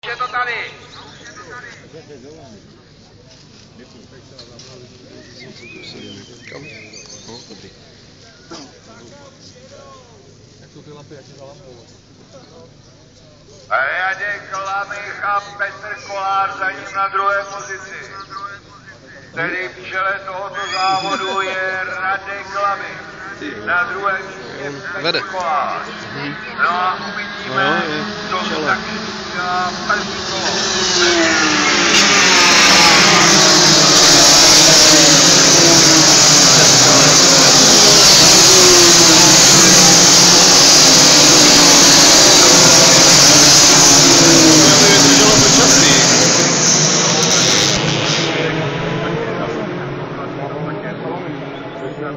Je to tady. Kam? No, dobrý. Jak jsou ty lampy, jak je za lampou? Radek Lamich a Petr Kolář za ním na druhé pozici. Tedy v čele tohoto závodu je Radek Lamich. Na druhém místě Petr Kolář. No a uvidíme, co taky dělá první kolo.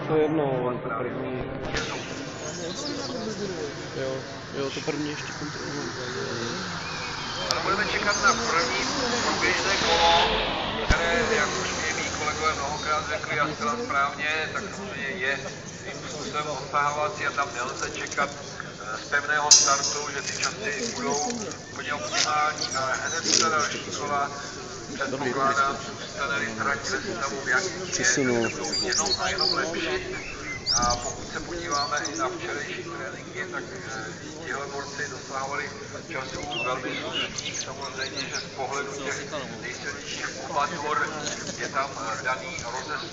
To je jedno, to první. Jo, to první ještě kontroluji. Ale budeme čekat na první průběžné kolo, které, jak už mě mý kolegové mnohokrát řekli a zcela správně, tak samozřejmě je tím způsobem odtahovací a tam nelze čekat z pevného startu, že ty časy budou úplně optimální, ale hned ta další kola předpokládám, zůstane-li trať ve stavu, v jakým je, budou jenom lepší. A pokud se podíváme i na včerejší tréninky, tak tihle borci dosahovali časů velmi slušných. Samozřejmě, že z pohledu těch nejsilnějších kubatur je tam daný rozesah.